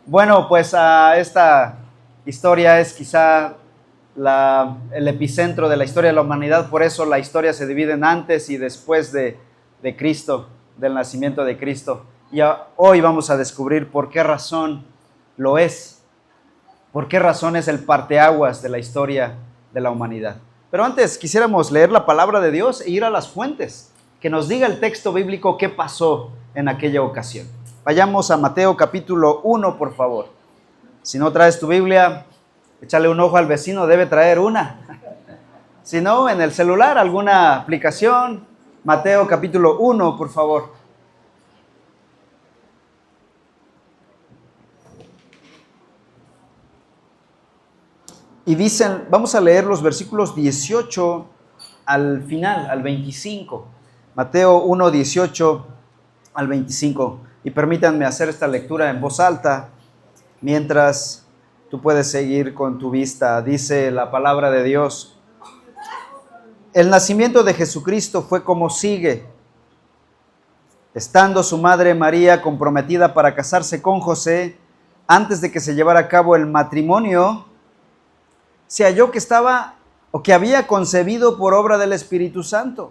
Bueno, pues esta historia es quizá el epicentro de la historia de la humanidad, por eso la historia se divide en antes y después de Cristo, del nacimiento de Cristo. Y hoy vamos a descubrir por qué razón lo es, por qué razón es el parteaguas de la historia de la humanidad. Pero antes quisiéramos leer la palabra de Dios e ir a las fuentes, que nos diga el texto bíblico qué pasó en aquella ocasión. Vayamos a Mateo capítulo 1, por favor. Si no traes tu Biblia, échale un ojo al vecino, debe traer una. Si no, en el celular, alguna aplicación. Mateo capítulo 1, por favor. Y dicen, vamos a leer los versículos 18 al final, al 25. Mateo 1, 18 al 25. Y permítanme hacer esta lectura en voz alta mientras tú puedes seguir con tu vista. Dice la palabra de Dios: el nacimiento de Jesucristo fue como sigue. Estando su madre María comprometida para casarse con José, antes de que se llevara a cabo el matrimonio, se halló que había concebido por obra del Espíritu Santo.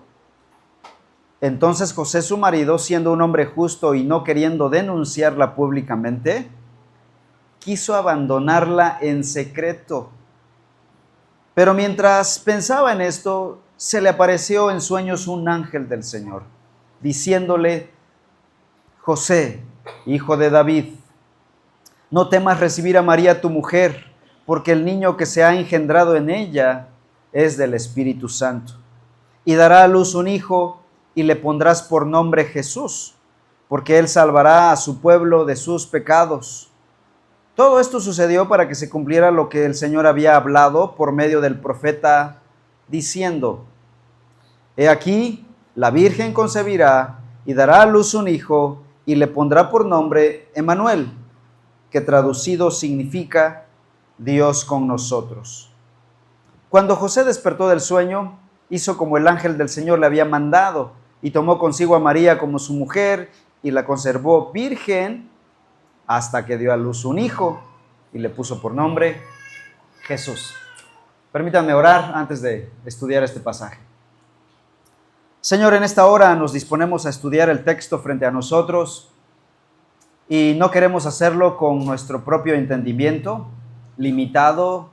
Entonces José, su marido, siendo un hombre justo y no queriendo denunciarla públicamente, quiso abandonarla en secreto. Pero mientras pensaba en esto, se le apareció en sueños un ángel del Señor, diciéndole: José, hijo de David, no temas recibir a María tu mujer, porque el niño que se ha engendrado en ella es del Espíritu Santo. Y dará a luz un hijo, y le pondrás por nombre Jesús, porque él salvará a su pueblo de sus pecados. Todo esto sucedió para que se cumpliera lo que el Señor había hablado por medio del profeta, diciendo: He aquí, la Virgen concebirá y dará a luz un hijo, y le pondrá por nombre Emmanuel, que traducido significa Dios con nosotros. Cuando José despertó del sueño, hizo como el ángel del Señor le había mandado, y tomó consigo a María como su mujer, y la conservó virgen hasta que dio a luz un hijo, y le puso por nombre Jesús. Permítanme orar antes de estudiar este pasaje. Señor, en esta hora nos disponemos a estudiar el texto frente a nosotros, y no queremos hacerlo con nuestro propio entendimiento, limitado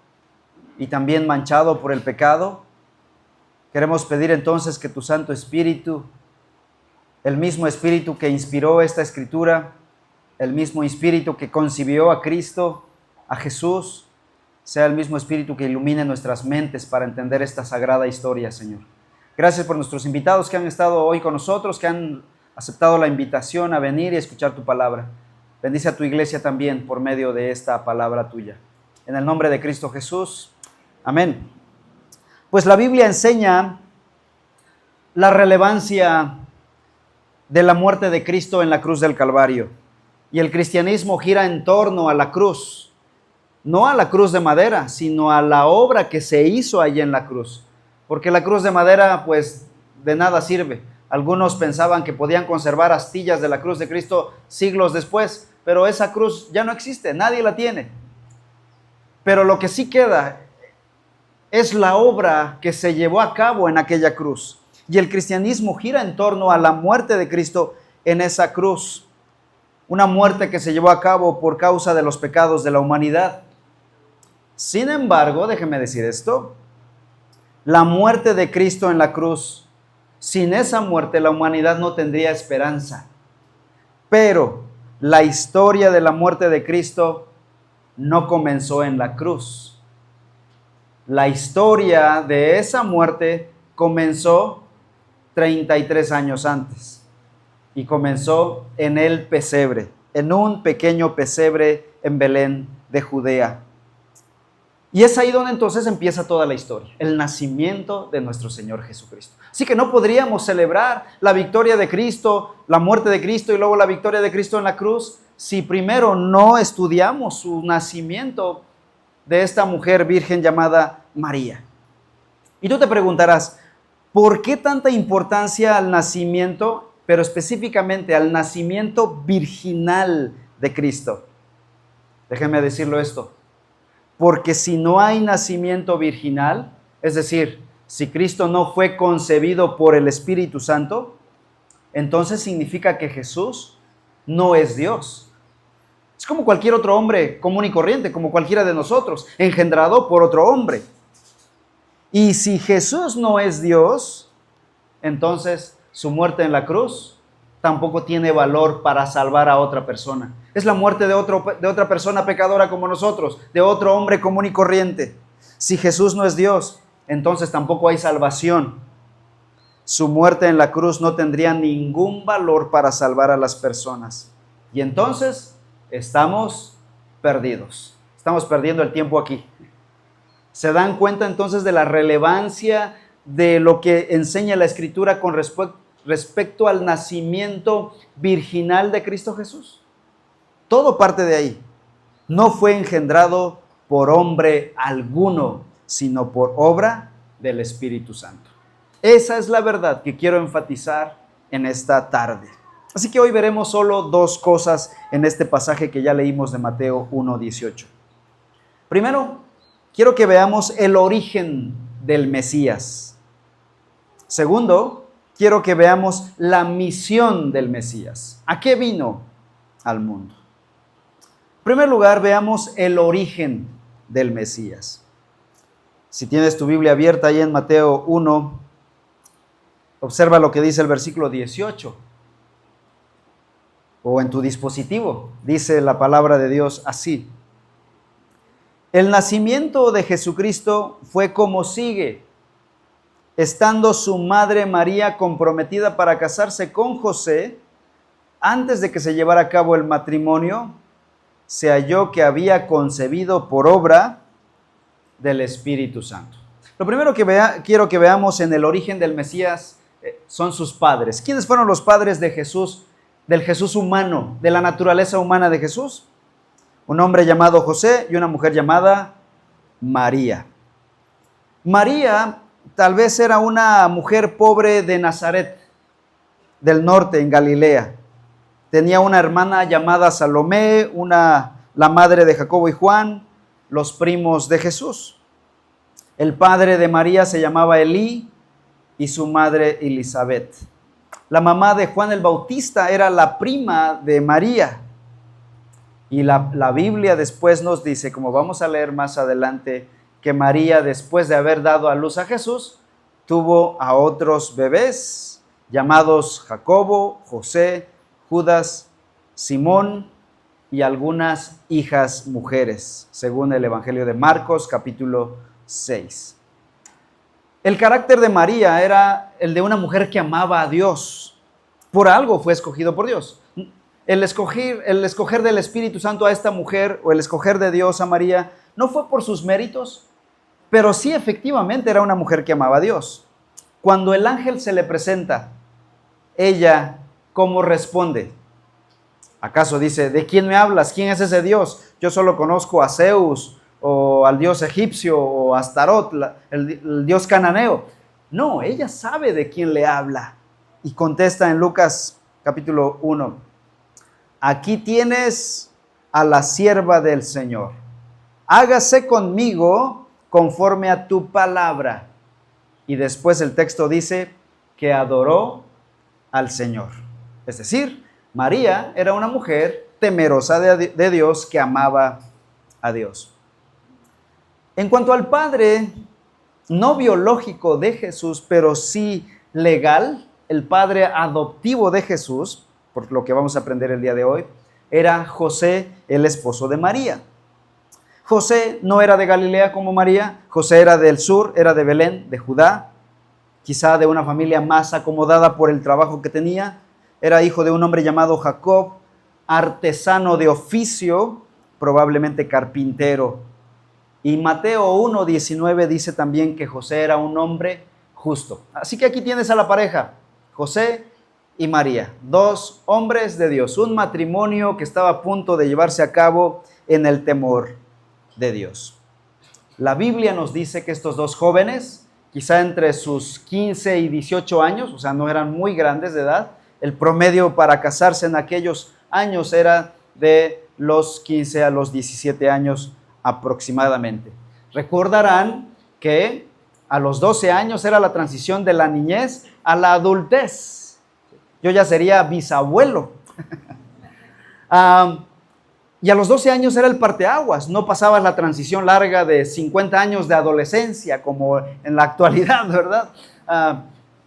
y también manchado por el pecado. Queremos pedir entonces que tu Santo Espíritu, el mismo Espíritu que inspiró esta escritura, el mismo Espíritu que concibió a Cristo, a Jesús, sea el mismo Espíritu que ilumine nuestras mentes para entender esta sagrada historia, Señor. Gracias por nuestros invitados que han estado hoy con nosotros, que han aceptado la invitación a venir y escuchar tu palabra. Bendice a tu iglesia también por medio de esta palabra tuya. En el nombre de Cristo Jesús. Amén. Pues la Biblia enseña la relevancia de la muerte de Cristo en la cruz del Calvario. Y el cristianismo gira en torno a la cruz, no a la cruz de madera, sino a la obra que se hizo allí en la cruz. Porque la cruz de madera, pues, de nada sirve. Algunos pensaban que podían conservar astillas de la cruz de Cristo siglos después, pero esa cruz ya no existe, nadie la tiene. Pero lo que sí queda es la obra que se llevó a cabo en aquella cruz. Y el cristianismo gira en torno a la muerte de Cristo en esa cruz. Una muerte que se llevó a cabo por causa de los pecados de la humanidad. Sin embargo, déjeme decir esto: la muerte de Cristo en la cruz, sin esa muerte la humanidad no tendría esperanza. Pero la historia de la muerte de Cristo no comenzó en la cruz. La historia de esa muerte comenzó 33 años antes. Y comenzó en el pesebre, en un pequeño pesebre en Belén de Judea. Y es ahí donde entonces empieza toda la historia, el nacimiento de nuestro Señor Jesucristo. Así que no podríamos celebrar la victoria de Cristo, la muerte de Cristo y luego la victoria de Cristo en la cruz si primero no estudiamos su nacimiento de esta mujer virgen llamada María. Y tú te preguntarás, ¿por qué tanta importancia al nacimiento, pero específicamente al nacimiento virginal de Cristo? Déjenme decirlo esto. Porque si no hay nacimiento virginal, es decir, si Cristo no fue concebido por el Espíritu Santo, entonces significa que Jesús no es Dios. Es como cualquier otro hombre común y corriente, como cualquiera de nosotros, engendrado por otro hombre. Y si Jesús no es Dios, entonces su muerte en la cruz tampoco tiene valor para salvar a otra persona. Es la muerte de otra persona pecadora como nosotros, de otro hombre común y corriente. Si Jesús no es Dios, entonces tampoco hay salvación. Su muerte en la cruz no tendría ningún valor para salvar a las personas. Y entonces estamos perdidos. Estamos perdiendo el tiempo aquí. ¿Se dan cuenta entonces de la relevancia de lo que enseña la Escritura con respecto al nacimiento virginal de Cristo Jesús? Todo parte de ahí. No fue engendrado por hombre alguno, sino por obra del Espíritu Santo. Esa es la verdad que quiero enfatizar en esta tarde. Así que hoy veremos solo dos cosas en este pasaje que ya leímos de Mateo 1:18. Primero, quiero que veamos el origen del Mesías. Segundo, quiero que veamos la misión del Mesías. ¿A qué vino al mundo? En primer lugar, veamos el origen del Mesías. Si tienes tu Biblia abierta ahí en Mateo 1, observa lo que dice el versículo 18. O en tu dispositivo, dice la palabra de Dios así. El nacimiento de Jesucristo fue como sigue. Estando su madre María comprometida para casarse con José, antes de que se llevara a cabo el matrimonio, se halló que había concebido por obra del Espíritu Santo. Lo primero que quiero que veamos en el origen del Mesías son sus padres. ¿Quiénes fueron los padres de Jesús, del Jesús humano, de la naturaleza humana de Jesús? Un hombre llamado José y una mujer llamada María. María tal vez era una mujer pobre de Nazaret, del norte, en Galilea. Tenía una hermana llamada Salomé, la madre de Jacobo y Juan, los primos de Jesús. El padre de María se llamaba Elí y su madre Elizabeth. La mamá de Juan el Bautista era la prima de María. Y la Biblia después nos dice, como vamos a leer más adelante, que María, después de haber dado a luz a Jesús, tuvo a otros bebés llamados Jacobo, José, Judas, Simón y algunas hijas mujeres, según el Evangelio de Marcos, capítulo 6. El carácter de María era el de una mujer que amaba a Dios. Por algo fue escogido por Dios. El escoger del Espíritu Santo a esta mujer, o el escoger de Dios a María, no fue por sus méritos, pero sí efectivamente era una mujer que amaba a Dios. Cuando el ángel se le presenta, ella, ¿cómo responde? ¿Acaso dice, ¿de quién me hablas? ¿Quién es ese Dios? Yo solo conozco a Zeus, o al dios egipcio, o a Astarot, el dios cananeo. No, ella sabe de quién le habla. Y contesta en Lucas capítulo 1, aquí tienes a la sierva del Señor. Hágase conmigo conforme a tu palabra. Y después el texto dice que adoró al Señor. Es decir, María era una mujer temerosa de Dios que amaba a Dios. En cuanto al padre, no biológico de Jesús, pero sí legal, el padre adoptivo de Jesús, por lo que vamos a aprender el día de hoy, era José, el esposo de María. José no era de Galilea como María, José era del sur, era de Belén, de Judá, quizá de una familia más acomodada por el trabajo que tenía. Era hijo de un hombre llamado Jacob, artesano de oficio, probablemente carpintero. Y Mateo 1:19 dice también que José era un hombre justo. Así que aquí tienes a la pareja, José y María, dos hombres de Dios, un matrimonio que estaba a punto de llevarse a cabo en el temor de Dios. La Biblia nos dice que estos dos jóvenes, quizá entre sus 15 y 18 años, o sea, no eran muy grandes de edad, el promedio para casarse en aquellos años era de los 15 a los 17 años aproximadamente. Recordarán que a los 12 años era la transición de la niñez a la adultez. Yo ya sería bisabuelo. Y a los 12 años era el parteaguas. No pasabas la transición larga de 50 años de adolescencia como en la actualidad, ¿verdad?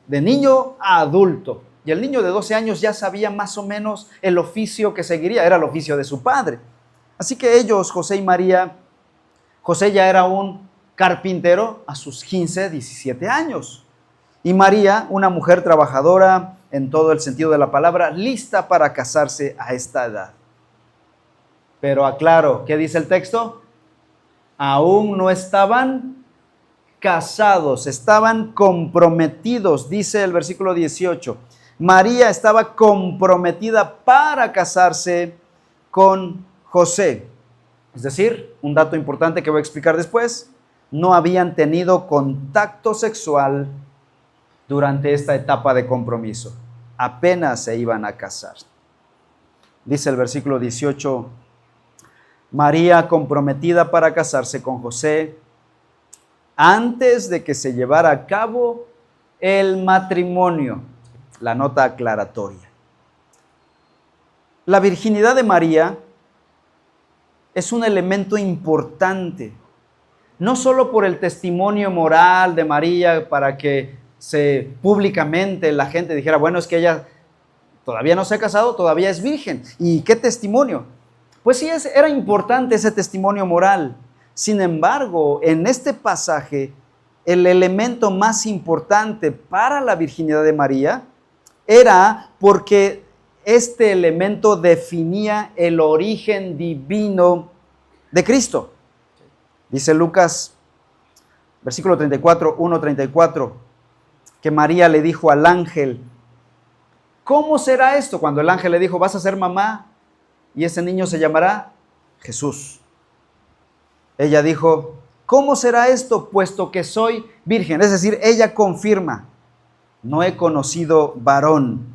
De niño a adulto. Y el niño de 12 años ya sabía más o menos el oficio que seguiría. Era el oficio de su padre. Así que ellos, José y María, José ya era un carpintero a sus 15, 17 años. Y María, una mujer trabajadora en todo el sentido de la palabra, lista para casarse a esta edad. Pero aclaro, ¿qué dice el texto? Aún no estaban casados, estaban comprometidos, dice el versículo 18. María estaba comprometida para casarse con José. Es decir, un dato importante que voy a explicar después, no habían tenido contacto sexual durante esta etapa de compromiso. Apenas se iban a casar. Dice el versículo 18, María comprometida para casarse con José antes de que se llevara a cabo el matrimonio. La nota aclaratoria. La virginidad de María es un elemento importante, no solo por el testimonio moral de María para que públicamente la gente dijera, bueno, es que ella todavía no se ha casado, todavía es virgen. ¿Y qué testimonio? Pues sí, era importante ese testimonio moral. Sin embargo, en este pasaje, el elemento más importante para la virginidad de María era porque este elemento definía el origen divino de Cristo. Dice Lucas, versículo 34, 1:34, que María le dijo al ángel, ¿cómo será esto? Cuando el ángel le dijo, vas a ser mamá y ese niño se llamará Jesús. Ella dijo, ¿cómo será esto puesto que soy virgen? Es decir, ella confirma, no he conocido varón.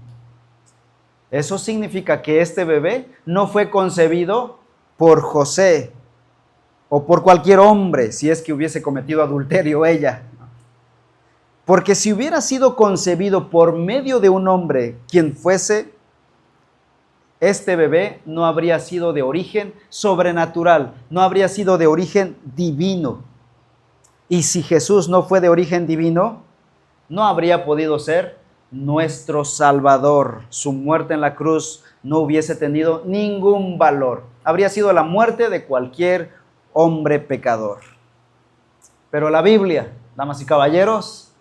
Eso significa que este bebé no fue concebido por José o por cualquier hombre, si es que hubiese cometido adulterio ella. Porque si hubiera sido concebido por medio de un hombre, quien fuese, este bebé no habría sido de origen sobrenatural, no habría sido de origen divino. Y si Jesús no fue de origen divino, no habría podido ser nuestro Salvador. Su muerte en la cruz no hubiese tenido ningún valor. Habría sido la muerte de cualquier hombre pecador. Pero la Biblia, damas y caballeros,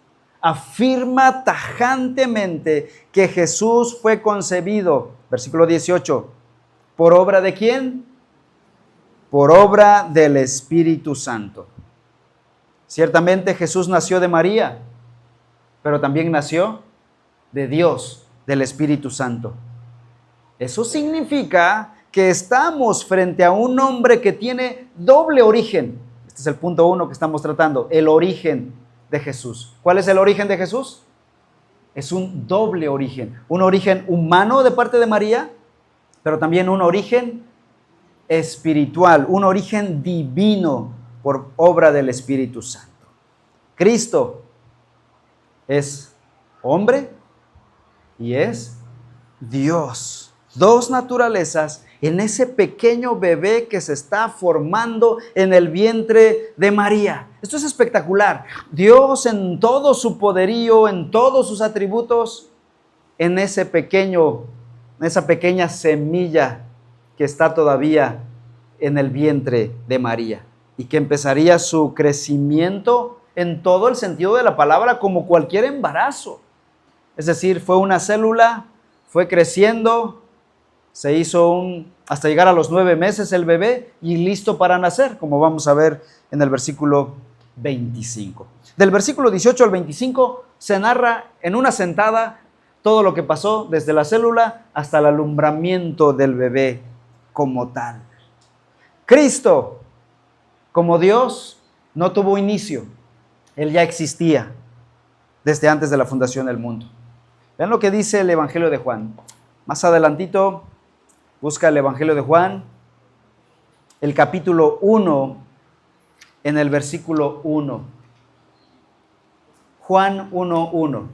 afirma tajantemente que Jesús fue concebido, versículo 18, ¿por obra de quién? Por obra del Espíritu Santo. Ciertamente Jesús nació de María, pero también nació de Dios, del Espíritu Santo. Eso significa que estamos frente a un hombre que tiene doble origen. Este es el punto 1 que estamos tratando, el origen de Jesús. ¿Cuál es el origen de Jesús? Es un doble origen. Un origen humano de parte de María, pero también un origen espiritual, un origen divino por obra del Espíritu Santo. Cristo es hombre y es Dios. Dos naturalezas en ese pequeño bebé que se está formando en el vientre de María. Esto es espectacular. Dios en todo su poderío, en todos sus atributos, en esa pequeña semilla que está todavía en el vientre de María y que empezaría su crecimiento en todo el sentido de la palabra como cualquier embarazo. Es decir, fue una célula, fue creciendo, se hizo hasta llegar a los 9 meses el bebé y listo para nacer, como vamos a ver en el versículo 25. Del versículo 18 al 25 se narra en una sentada todo lo que pasó desde la célula hasta el alumbramiento del bebé como tal. Cristo, como Dios, no tuvo inicio. Él ya existía desde antes de la fundación del mundo. Vean lo que dice el Evangelio de Juan. Más adelantito, busca el Evangelio de Juan, el capítulo 1 en el versículo 1. Juan 1:1.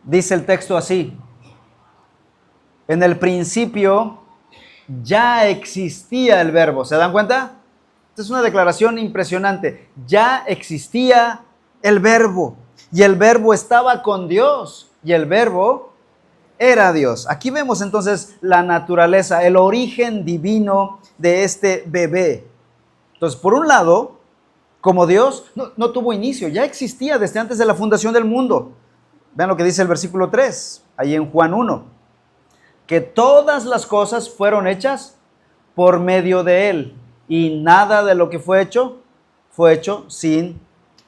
Dice el texto así: en el principio ya existía el verbo. ¿Se dan cuenta? Esta es una declaración impresionante. Ya existía el verbo. Y el verbo estaba con Dios. Y el verbo era Dios. Aquí vemos entonces la naturaleza, el origen divino de este bebé. Entonces, por un lado, como Dios no tuvo inicio, ya existía desde antes de la fundación del mundo. Vean lo que dice el versículo 3, ahí en Juan 1. Que todas las cosas fueron hechas por medio de Él, y nada de lo que fue hecho sin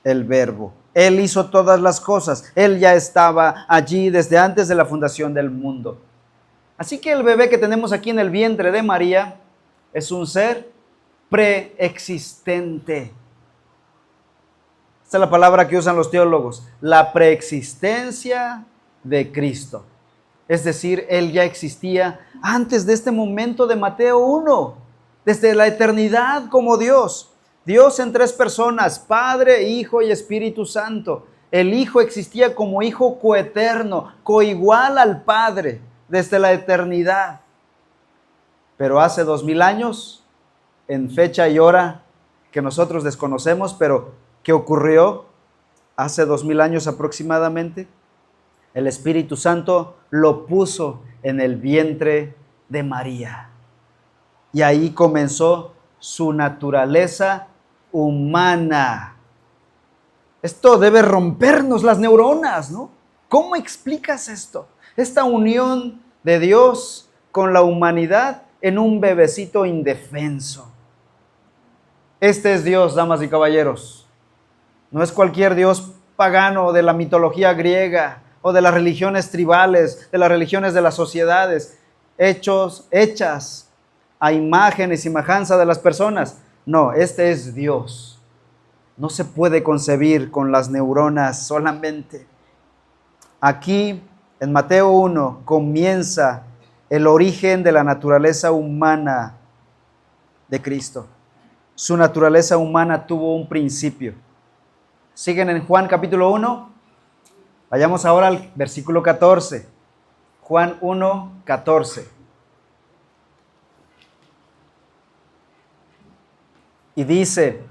el verbo. Él hizo todas las cosas. Él ya estaba allí desde antes de la fundación del mundo. Así que el bebé que tenemos aquí en el vientre de María es un ser preexistente. Esta es la palabra que usan los teólogos, la preexistencia de Cristo. Es decir, Él ya existía antes de este momento de Mateo 1, desde la eternidad como Dios. Dios en tres personas, Padre, Hijo y Espíritu Santo. El Hijo existía como Hijo coeterno, coigual al Padre, desde la eternidad. Pero hace 2000 años, en fecha y hora que nosotros desconocemos, pero ¿qué ocurrió hace 2000 años aproximadamente? El Espíritu Santo lo puso en el vientre de María. Y ahí comenzó su naturaleza humana. Esto debe rompernos las neuronas, ¿no? ¿Cómo explicas esto? Esta unión de Dios con la humanidad en un bebecito indefenso. Este es Dios, damas y caballeros. No es cualquier Dios pagano de la mitología griega o de las religiones tribales, de las religiones de las sociedades, hechas a imagen y semejanza de las personas. No, este es Dios. No se puede concebir con las neuronas solamente. Aquí, en Mateo 1, comienza el origen de la naturaleza humana de Cristo. Su naturaleza humana tuvo un principio. ¿Siguen en Juan capítulo 1? Vayamos ahora al versículo 14. Juan 1, 14. Y dice,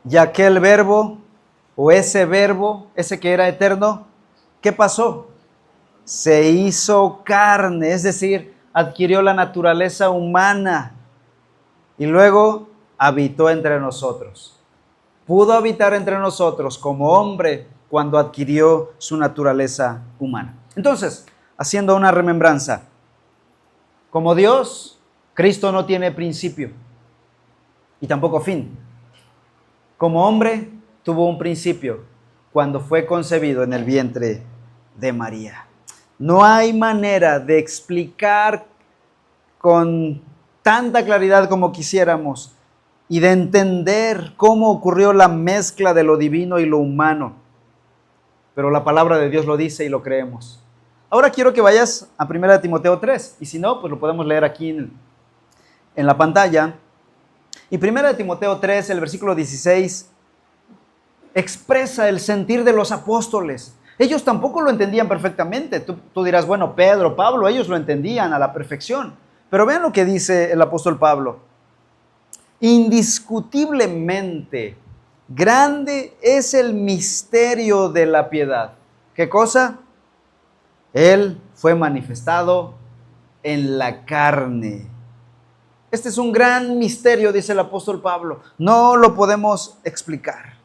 y aquel verbo, o ese verbo, ese que era eterno, ¿qué pasó? Se hizo carne, es decir, adquirió la naturaleza humana y luego habitó entre nosotros. Pudo habitar entre nosotros como hombre cuando adquirió su naturaleza humana. Entonces, haciendo una remembranza, como Dios, Cristo no tiene principio y tampoco fin. Como hombre, tuvo un principio cuando fue concebido en el vientre de María. No hay manera de explicar con tanta claridad como quisiéramos y de entender cómo ocurrió la mezcla de lo divino y lo humano. Pero la palabra de Dios lo dice y lo creemos. Ahora quiero que vayas a 1 Timoteo 3, y si no, pues lo podemos leer aquí en la pantalla. Y 1 Timoteo 3, el versículo 16, expresa el sentir de los apóstoles. Ellos tampoco lo entendían perfectamente. Tú dirás, bueno, Pedro, Pablo, ellos lo entendían a la perfección. Pero vean lo que dice el apóstol Pablo. Indiscutiblemente grande es el misterio de la piedad. ¿Qué cosa? Él fue manifestado en la carne. Este es un gran misterio, dice el apóstol Pablo. No lo podemos explicar.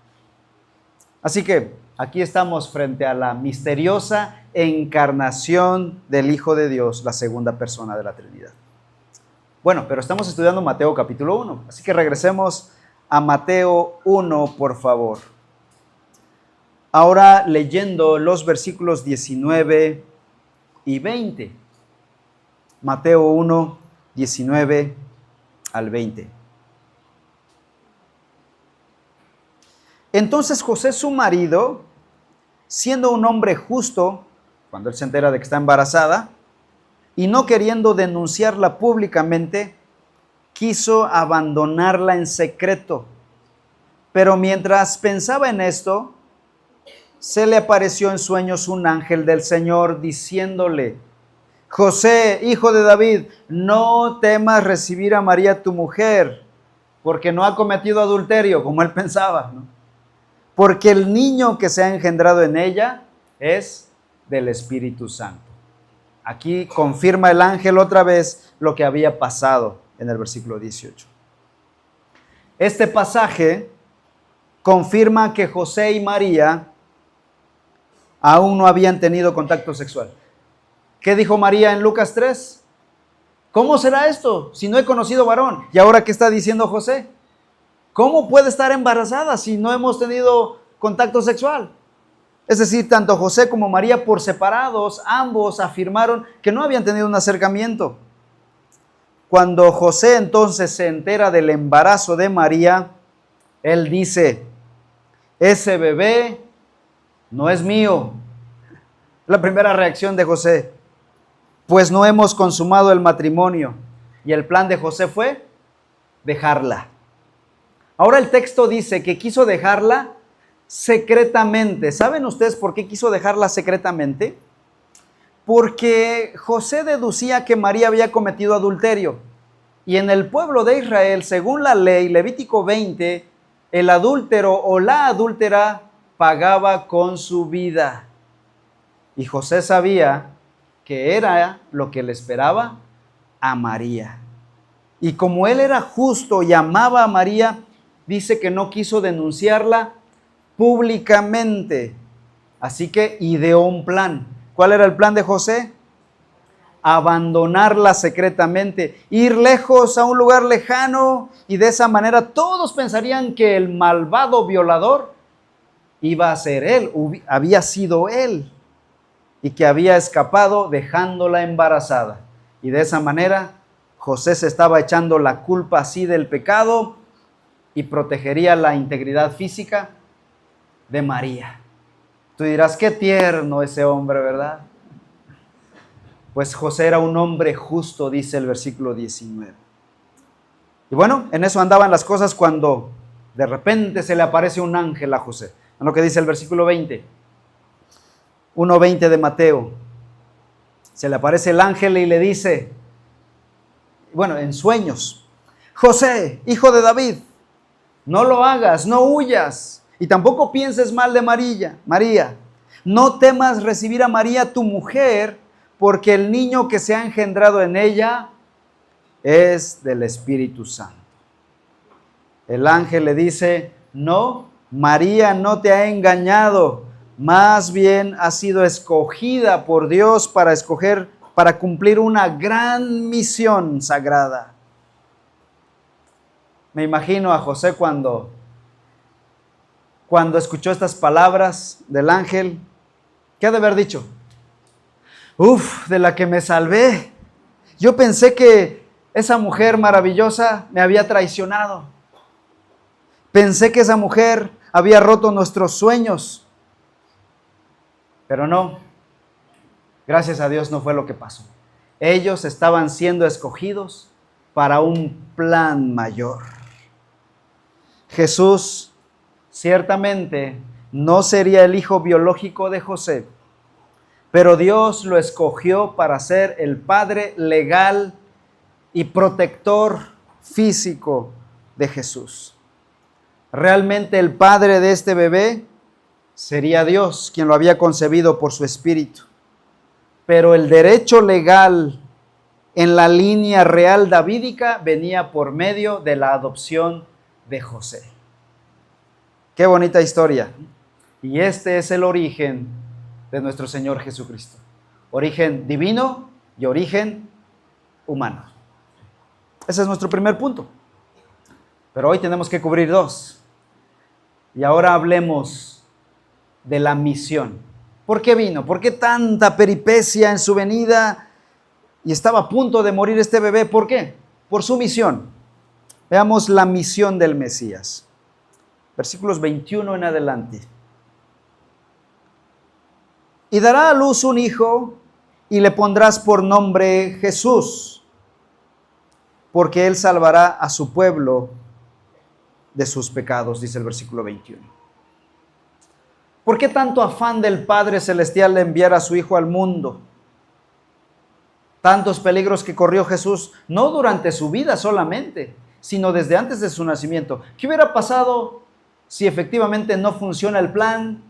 Así que aquí estamos frente a la misteriosa encarnación del Hijo de Dios, la segunda persona de la Trinidad. Bueno, pero estamos estudiando Mateo capítulo 1, así que regresemos a Mateo 1, por favor. Ahora leyendo los versículos 19 y 20. Mateo 1, 19 al 20. Entonces José, su marido, siendo un hombre justo, cuando él se entera de que está embarazada, y no queriendo denunciarla públicamente, quiso abandonarla en secreto. Pero mientras pensaba en esto, se le apareció en sueños un ángel del Señor diciéndole: José, hijo de David, no temas recibir a María tu mujer, porque no ha cometido adulterio, como él pensaba, ¿no? Porque el niño que se ha engendrado en ella es del Espíritu Santo. Aquí confirma el ángel otra vez lo que había pasado en el versículo 18. Este pasaje confirma que José y María aún no habían tenido contacto sexual. ¿Qué dijo María en Lucas 3? ¿Cómo será esto si no he conocido varón? ¿Y ahora qué está diciendo José? ¿Cómo puede estar embarazada si no hemos tenido contacto sexual? Es decir, tanto José como María por separados, ambos afirmaron que no habían tenido un acercamiento. Cuando José entonces se entera del embarazo de María, él dice: ese bebé no es mío. La primera reacción de José: pues no hemos consumado el matrimonio. Y el plan de José fue dejarla. Ahora el texto dice que quiso dejarla secretamente. ¿Saben ustedes por qué quiso dejarla secretamente? Porque José deducía que María había cometido adulterio. Y en el pueblo de Israel, según la ley, Levítico 20, el adúltero o la adúltera pagaba con su vida. Y José sabía que era lo que le esperaba a María. Y como él era justo y amaba a María, dice que no quiso denunciarla públicamente. Así que ideó un plan. ¿Cuál era el plan de José? Abandonarla secretamente, ir lejos a un lugar lejano, y de esa manera todos pensarían que el malvado violador iba a ser él, había sido él, y que había escapado dejándola embarazada. Y de esa manera José se estaba echando la culpa así del pecado y protegería la integridad física de María. Tú dirás: qué tierno ese hombre, ¿verdad? Pues José era un hombre justo, dice el versículo 19. Y bueno, en eso andaban las cosas cuando de repente se le aparece un ángel a José. En lo que dice el versículo 20. 1:20 de Mateo. Se le aparece el ángel y le dice, bueno, en sueños: José, hijo de David, no lo hagas, no huyas, y tampoco pienses mal de María. No temas recibir a María tu mujer, porque el niño que se ha engendrado en ella es del Espíritu Santo. El ángel le dice: no, María no te ha engañado, más bien ha sido escogida por Dios para cumplir una gran misión sagrada. Me imagino a José cuando escuchó estas palabras del ángel. ¿Qué ha de haber dicho? Uf, de la que me salvé. Yo pensé que esa mujer maravillosa me había traicionado. Pensé que esa mujer había roto nuestros sueños. Pero no, gracias a Dios no fue lo que pasó. Ellos estaban siendo escogidos para un plan mayor. Jesús ciertamente no sería el hijo biológico de José, pero Dios lo escogió para ser el padre legal y protector físico de Jesús. Realmente el padre de este bebé sería Dios, quien lo había concebido por su espíritu. Pero el derecho legal en la línea real davídica venía por medio de la adopción de José. Qué bonita historia. Y este es el origen de nuestro Señor Jesucristo. Origen divino y origen humano. Ese es nuestro primer punto. Pero hoy tenemos que cubrir dos. Y ahora hablemos de la misión. ¿Por qué vino? ¿Por qué tanta peripecia en su venida? Y estaba a punto de morir este bebé. ¿Por qué? Por su misión. Veamos la misión del Mesías. Versículos 21 en adelante. Y dará a luz un hijo, y le pondrás por nombre Jesús, porque él salvará a su pueblo de sus pecados, dice el versículo 21. ¿Por qué tanto afán del Padre Celestial de enviar a su Hijo al mundo? Tantos peligros que corrió Jesús, no durante su vida solamente, sino desde antes de su nacimiento. ¿Qué hubiera pasado si efectivamente no funciona el plan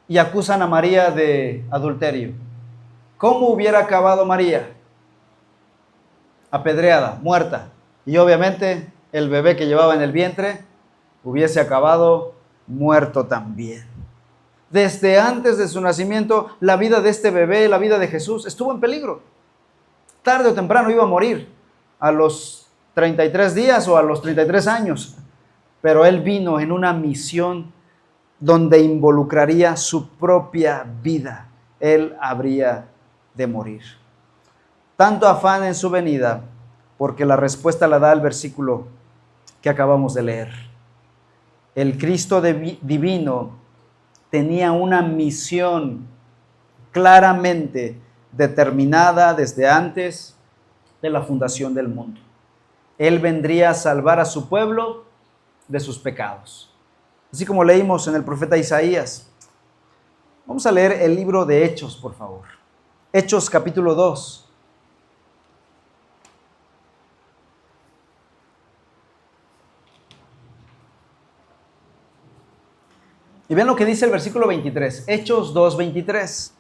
y acusan a María de adulterio? ¿Cómo hubiera acabado María? Apedreada, muerta. Y obviamente el bebé que llevaba en el vientre hubiese acabado muerto también. Desde antes de su nacimiento, la vida de este bebé, la vida de Jesús, estuvo en peligro. Tarde o temprano iba a morir, a los 33 días o a los 33 años. Pero él vino en una misión donde involucraría su propia vida. Él habría de morir. Tanto afán en su venida, porque la respuesta la da el versículo que acabamos de leer. El Cristo divino tenía una misión claramente determinada desde antes de la fundación del mundo. Él vendría a salvar a su pueblo de sus pecados. Así como leímos en el profeta Isaías. Vamos a leer el libro de Hechos, por favor. Hechos capítulo 2. Y ven lo que dice el versículo 23. Hechos 2:23.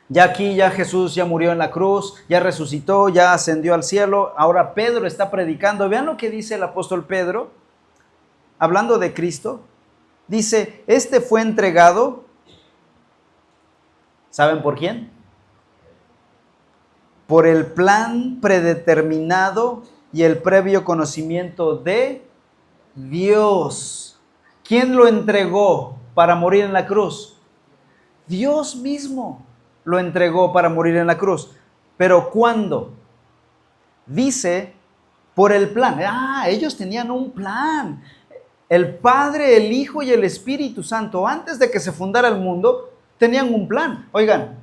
Ya aquí, ya Jesús ya murió en la cruz, ya resucitó, ya ascendió al cielo. Ahora Pedro está predicando. Vean lo que dice el apóstol Pedro, hablando de Cristo. Dice, este fue entregado, ¿saben por quién? Por el plan predeterminado y el previo conocimiento de Dios. ¿Quién lo entregó para morir en la cruz? Dios mismo lo entregó para morir en la cruz. ¿Pero cuándo? Dice, por el plan. Ellos tenían un plan. El Padre, el Hijo y el Espíritu Santo, antes de que se fundara el mundo, tenían un plan. Oigan,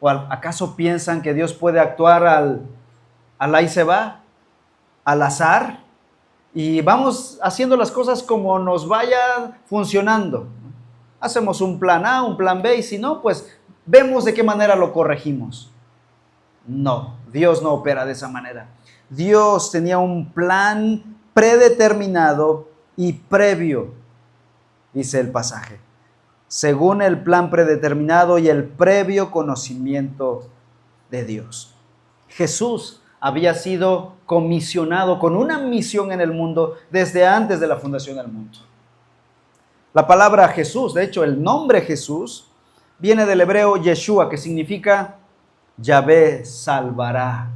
¿o acaso piensan que Dios puede actuar al ahí se va, al azar? Y vamos haciendo las cosas como nos vaya funcionando. Hacemos un plan A, un plan B, y si no, pues vemos de qué manera lo corregimos. No, Dios no opera de esa manera. Dios tenía un plan predeterminado y previo, dice el pasaje, según el plan predeterminado y el previo conocimiento de Dios. Jesús había sido comisionado con una misión en el mundo desde antes de la fundación del mundo. La palabra Jesús, de hecho el nombre Jesús, viene del hebreo Yeshua, que significa Yahvé salvará.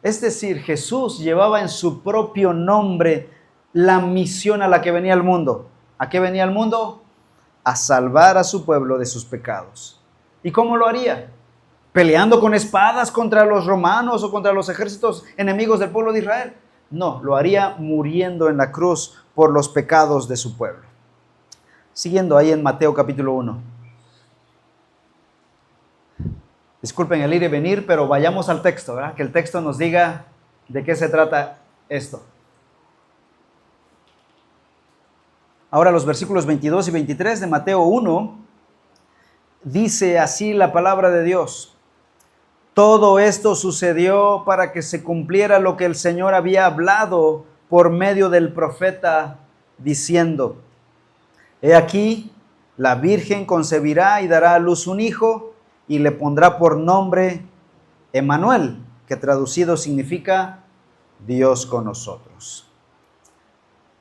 Es decir, Jesús llevaba en su propio nombre la misión a la que venía al mundo. ¿A qué venía al mundo? A salvar a su pueblo de sus pecados. ¿Y cómo lo haría? ¿Peleando con espadas contra los romanos o contra los ejércitos enemigos del pueblo de Israel? No, lo haría muriendo en la cruz por los pecados de su pueblo. Siguiendo ahí en Mateo capítulo 1. Disculpen el ir y venir, pero vayamos al texto, ¿verdad? Que el texto nos diga de qué se trata esto. Ahora los versículos 22 y 23 de Mateo 1, dice así la palabra de Dios. Todo esto sucedió para que se cumpliera lo que el Señor había hablado por medio del profeta, diciendo, he aquí, la Virgen concebirá y dará a luz un hijo, y le pondrá por nombre Emmanuel, que traducido significa Dios con nosotros.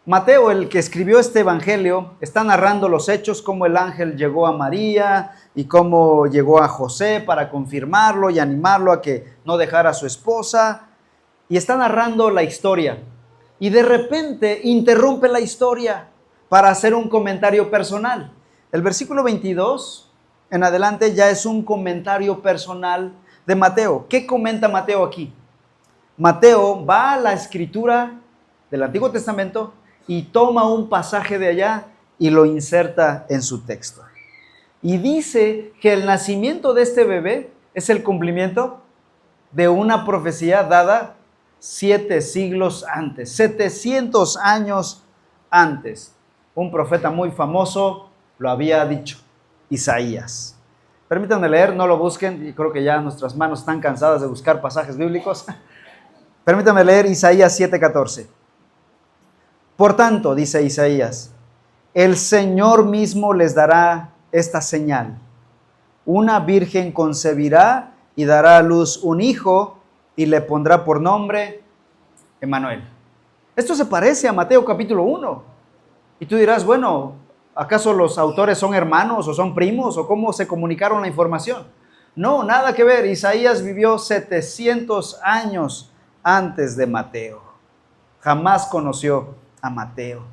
Mateo, el que escribió este evangelio, está narrando los hechos, cómo el ángel llegó a María y cómo llegó a José para confirmarlo y animarlo a que no dejara a su esposa. Y está narrando la historia. Y de repente interrumpe la historia para hacer un comentario personal. El versículo 22 en adelante ya es un comentario personal de Mateo. ¿Qué comenta Mateo aquí? Mateo va a la escritura del Antiguo Testamento y toma un pasaje de allá y lo inserta en su texto. Y dice que el nacimiento de este bebé es el cumplimiento de una profecía dada 7 siglos antes, 700 años antes. Un profeta muy famoso lo había dicho, Isaías. Permítanme leer, no lo busquen, y creo que ya nuestras manos están cansadas de buscar pasajes bíblicos. Permítanme leer Isaías 7:14. Por tanto, dice Isaías, el Señor mismo les dará esta señal. Una virgen concebirá y dará a luz un hijo y le pondrá por nombre Emmanuel. Esto se parece a Mateo capítulo 1. Y tú dirás, bueno, ¿acaso los autores son hermanos o son primos o cómo se comunicaron la información? No, nada que ver. Isaías vivió 700 años antes de Mateo. Jamás conoció a Mateo.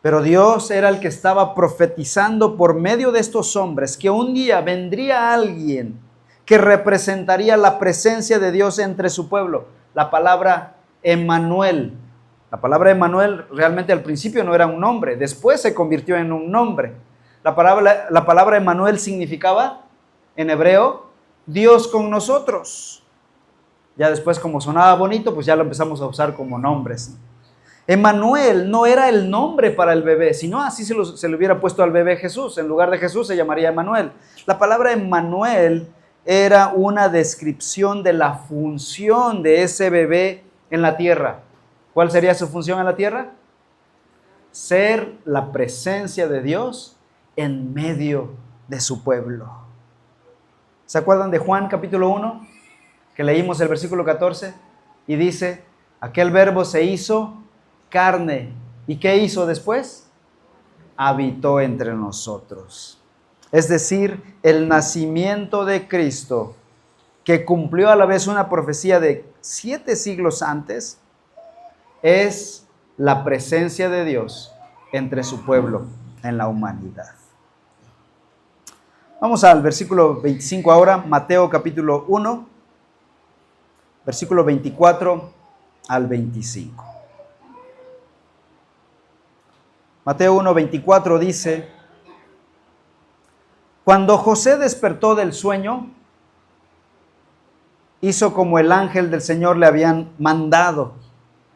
Pero Dios era el que estaba profetizando por medio de estos hombres que un día vendría alguien que representaría la presencia de Dios entre su pueblo. La palabra Emmanuel. La palabra Emmanuel realmente al principio no era un nombre, después se convirtió en un nombre. La palabra Emmanuel significaba, en hebreo, Dios con nosotros. Ya después, como sonaba bonito, pues ya lo empezamos a usar como nombres. Emmanuel no era el nombre para el bebé, sino así se le hubiera puesto al bebé Jesús. En lugar de Jesús se llamaría Emmanuel. La palabra Emmanuel era una descripción de la función de ese bebé en la tierra. ¿Cuál sería su función en la tierra? Ser la presencia de Dios en medio de su pueblo. ¿Se acuerdan de Juan capítulo 1? Que leímos el versículo 14 y dice, aquel verbo se hizo carne. ¿Y qué hizo después? Habitó entre nosotros. Es decir, el nacimiento de Cristo, que cumplió a la vez una profecía de 7 siglos antes, es la presencia de Dios entre su pueblo en la humanidad. Vamos al versículo 25 ahora, Mateo capítulo 1, versículo 24 al 25. Mateo 1, 24 dice, cuando José despertó del sueño, hizo como el ángel del Señor le habían mandado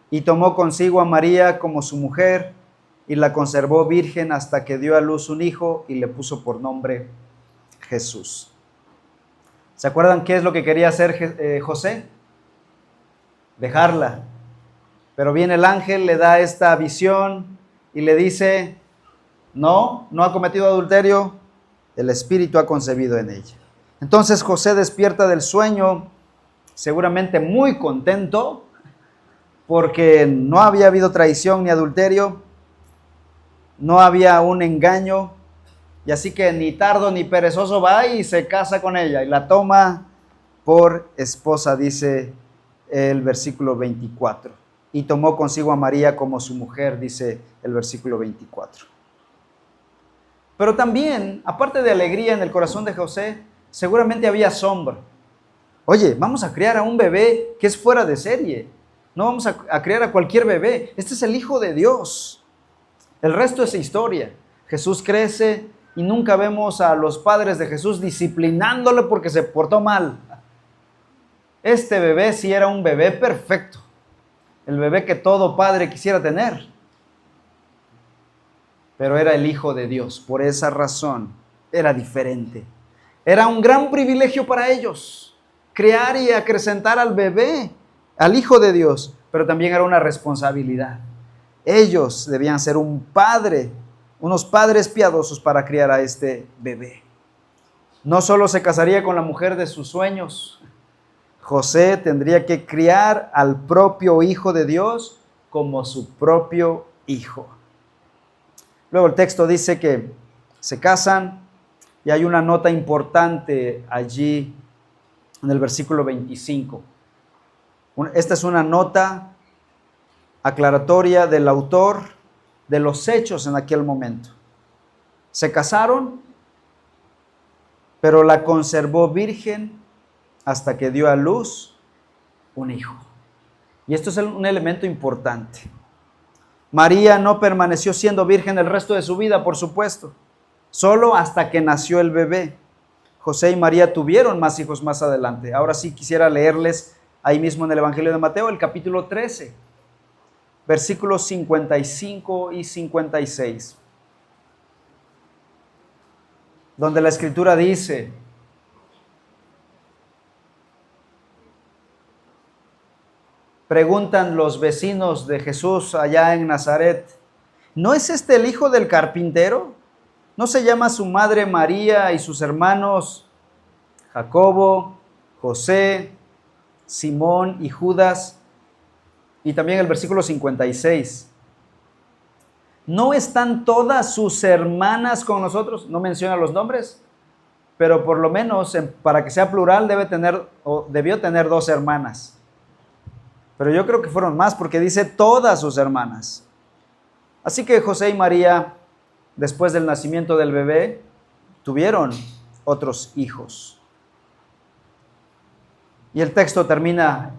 y tomó consigo a María como su mujer y la conservó virgen hasta que dio a luz un hijo y le puso por nombre Jesús. ¿Se acuerdan qué es lo que quería hacer José? Dejarla. Pero viene el ángel, le da esta visión y le dice, no ha cometido adulterio, el Espíritu ha concebido en ella. Entonces José despierta del sueño, seguramente muy contento, porque no había habido traición ni adulterio, no había un engaño, y así que ni tardo ni perezoso va y se casa con ella y la toma por esposa, dice el versículo 24. Y tomó consigo a María como su mujer, dice el versículo 24. Pero también, aparte de alegría en el corazón de José, seguramente había asombro. Oye, vamos a criar a un bebé que es fuera de serie. No vamos a criar a cualquier bebé. Este es el Hijo de Dios. El resto es historia. Jesús crece y nunca vemos a los padres de Jesús disciplinándolo porque se portó mal. Este bebé sí era un bebé perfecto. El bebé que todo padre quisiera tener. Pero era el Hijo de Dios. Por esa razón era diferente. Era un gran privilegio para ellos crear y acrecentar al bebé, al Hijo de Dios. Pero también era una responsabilidad. Ellos debían ser unos padres piadosos para criar a este bebé. No solo se casaría con la mujer de sus sueños, José tendría que criar al propio Hijo de Dios como su propio hijo. Luego el texto dice que se casan y hay una nota importante allí en el versículo 25. Esta es una nota aclaratoria del autor de los hechos en aquel momento. Se casaron, pero la conservó virgen hasta que dio a luz un hijo. Y esto es un elemento importante. María no permaneció siendo virgen el resto de su vida, por supuesto. solo hasta que nació el bebé. José y María tuvieron más hijos más adelante. Ahora sí quisiera leerles ahí mismo en el Evangelio de Mateo, el capítulo 13, versículos 55 y 56, donde la Escritura dice: preguntan los vecinos de Jesús allá en Nazaret: ¿no es este el hijo del carpintero? ¿No se llama su madre María y sus hermanos Jacobo, José, Simón y Judas? Y también el versículo 56. ¿No están todas sus hermanas con nosotros? No menciona los nombres, pero por lo menos para que sea plural debió tener 2 hermanas. Pero yo creo que fueron más, porque dice todas sus hermanas. Así que José y María, después del nacimiento del bebé, tuvieron otros hijos. Y el texto termina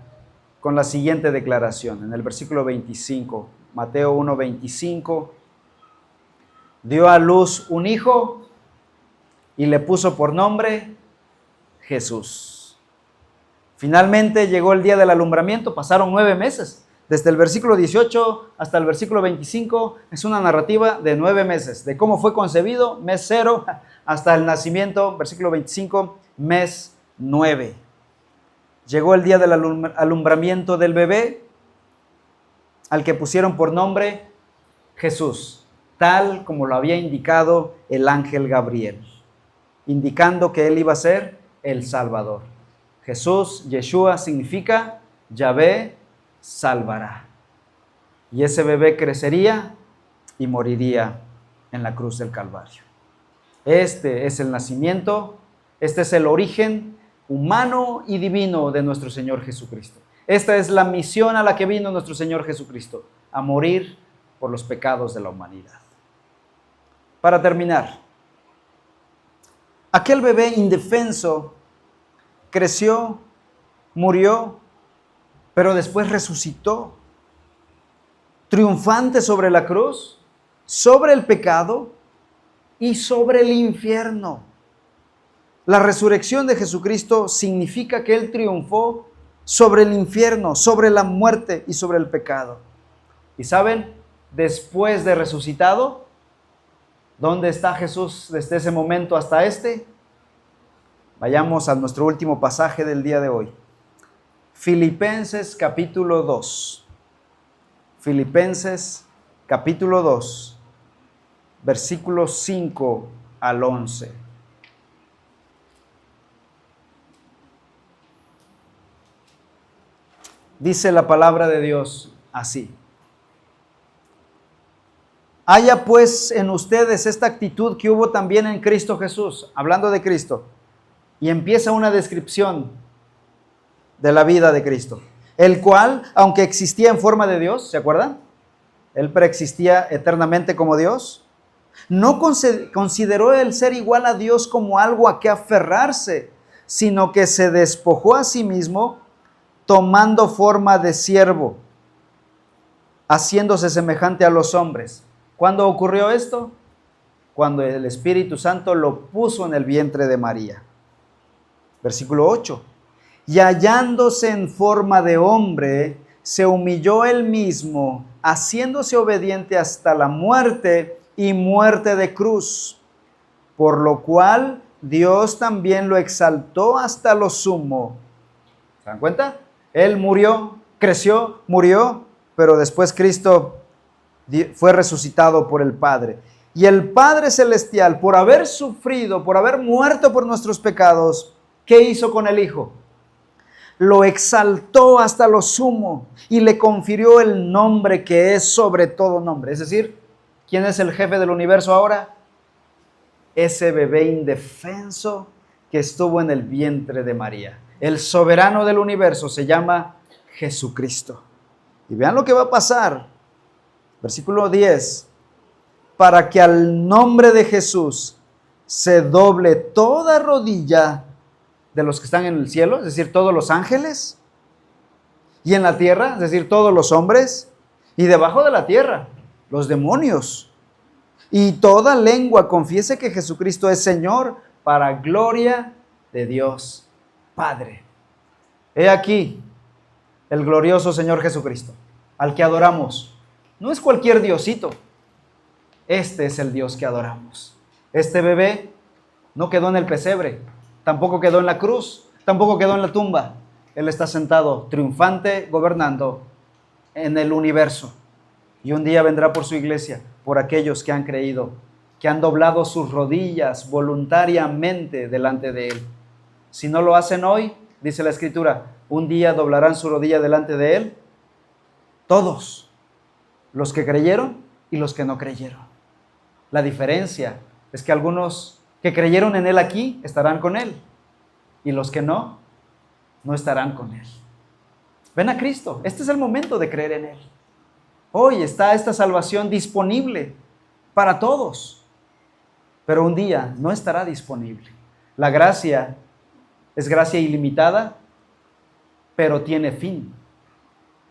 con la siguiente declaración, en el versículo 25, Mateo 1:25. Dio a luz un hijo y le puso por nombre Jesús. Finalmente llegó el día del alumbramiento, pasaron 9 meses. Desde el versículo 18 hasta el versículo 25 es una narrativa de 9 meses, de cómo fue concebido, mes 0, hasta el nacimiento, versículo 25, mes 9. Llegó el día del alumbramiento del bebé, al que pusieron por nombre Jesús, tal como lo había indicado el ángel Gabriel, indicando que él iba a ser el Salvador. Jesús, Yeshua, significa Yahvé salvará. Y ese bebé crecería y moriría en la cruz del Calvario. Este es el nacimiento, este es el origen humano y divino de nuestro Señor Jesucristo. Esta es la misión a la que vino nuestro Señor Jesucristo, a morir por los pecados de la humanidad. Para terminar, aquel bebé indefenso creció, murió, pero después resucitó, triunfante sobre la cruz, sobre el pecado y sobre el infierno. La resurrección de Jesucristo significa que Él triunfó sobre el infierno, sobre la muerte y sobre el pecado. Y saben, después de resucitado, ¿dónde está Jesús desde ese momento hasta este? Vayamos a nuestro último pasaje del día de hoy. Filipenses capítulo 2. Filipenses capítulo 2, versículos 5 al 11. Dice la palabra de Dios así: haya pues en ustedes esta actitud que hubo también en Cristo Jesús, hablando de Cristo, y empieza una descripción de la vida de Cristo, el cual, aunque existía en forma de Dios, ¿se acuerdan? Él preexistía eternamente como Dios, no consideró el ser igual a Dios como algo a que aferrarse, sino que se despojó a sí mismo, tomando forma de siervo, haciéndose semejante a los hombres. ¿Cuándo ocurrió esto? Cuando el Espíritu Santo lo puso en el vientre de María. Versículo 8. Y hallándose en forma de hombre, se humilló él mismo, haciéndose obediente hasta la muerte y muerte de cruz, por lo cual Dios también lo exaltó hasta lo sumo. ¿Se dan cuenta? Él murió, creció, murió, pero después Cristo fue resucitado por el Padre. Y el Padre Celestial, por haber sufrido, por haber muerto por nuestros pecados, ¿qué hizo con el Hijo? Lo exaltó hasta lo sumo y le confirió el nombre que es sobre todo nombre. Es decir, ¿quién es el jefe del universo ahora? Ese bebé indefenso que estuvo en el vientre de María. El soberano del universo se llama Jesucristo. Y vean lo que va a pasar. Versículo 10. Para que al nombre de Jesús se doble toda rodilla de los que están en el cielo, es decir, todos los ángeles, y en la tierra, es decir, todos los hombres, y debajo de la tierra, los demonios, y toda lengua confiese que Jesucristo es Señor, para gloria de Dios Padre. He aquí el glorioso Señor Jesucristo, al que adoramos. No es cualquier diosito. Este es el Dios que adoramos. Este bebé no quedó en el pesebre, tampoco quedó en la cruz, tampoco quedó en la tumba. Él está sentado, triunfante, gobernando en el universo. Y un día vendrá por su iglesia, por aquellos que han creído, que han doblado sus rodillas voluntariamente delante de Él. Si no lo hacen hoy, dice la Escritura, un día doblarán su rodilla delante de Él. Todos, los que creyeron y los que no creyeron. La diferencia es que algunos que creyeron en Él aquí estarán con Él, y los que no estarán con Él. Ven a Cristo, este es el momento de creer en Él. Hoy está esta salvación disponible para todos, pero un día no estará disponible. La gracia es gracia ilimitada, pero tiene fin.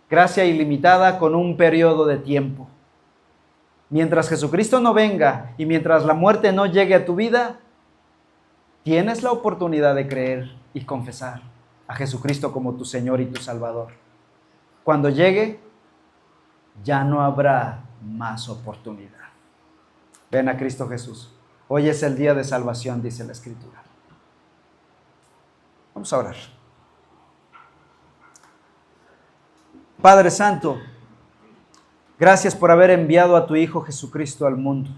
Gracia ilimitada con un periodo de tiempo. Mientras Jesucristo no venga y mientras la muerte no llegue a tu vida, tienes la oportunidad de creer y confesar a Jesucristo como tu Señor y tu Salvador. Cuando llegue, ya no habrá más oportunidad. Ven a Cristo Jesús. Hoy es el día de salvación, dice la Escritura. Vamos a orar. Padre Santo, gracias por haber enviado a tu Hijo Jesucristo al mundo,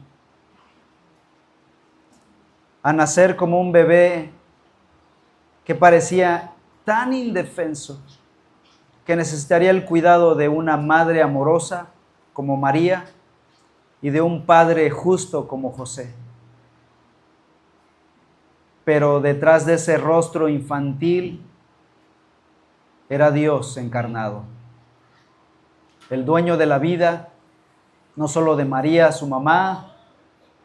a nacer como un bebé que parecía tan indefenso, que necesitaría el cuidado de una madre amorosa como María y de un padre justo como José. Pero detrás de ese rostro infantil era Dios encarnado, el dueño de la vida, no solo de María, su mamá,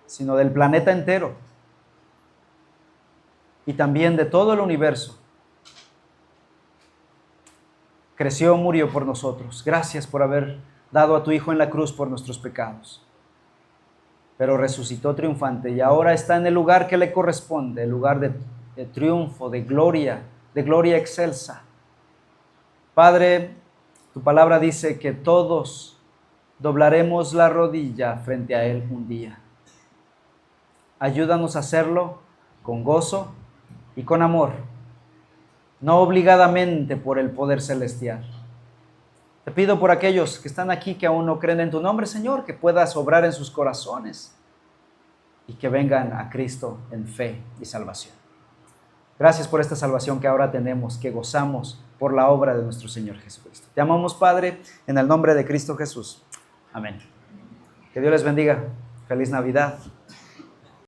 sino del planeta entero y también de todo el universo. Creció, murió por nosotros. Gracias por haber dado a tu Hijo en la cruz por nuestros pecados. Pero resucitó triunfante y ahora está en el lugar que le corresponde, el lugar de triunfo, de gloria excelsa. Padre, tu palabra dice que todos doblaremos la rodilla frente a Él un día. Ayúdanos a hacerlo con gozo y con amor, no obligadamente por el poder celestial. Te pido por aquellos que están aquí que aún no creen en tu nombre, Señor, que puedas obrar en sus corazones y que vengan a Cristo en fe y salvación. Gracias por esta salvación que ahora tenemos, que gozamos por la obra de nuestro Señor Jesucristo. Te amamos, Padre, en el nombre de Cristo Jesús. Amén. Que Dios les bendiga. Feliz Navidad.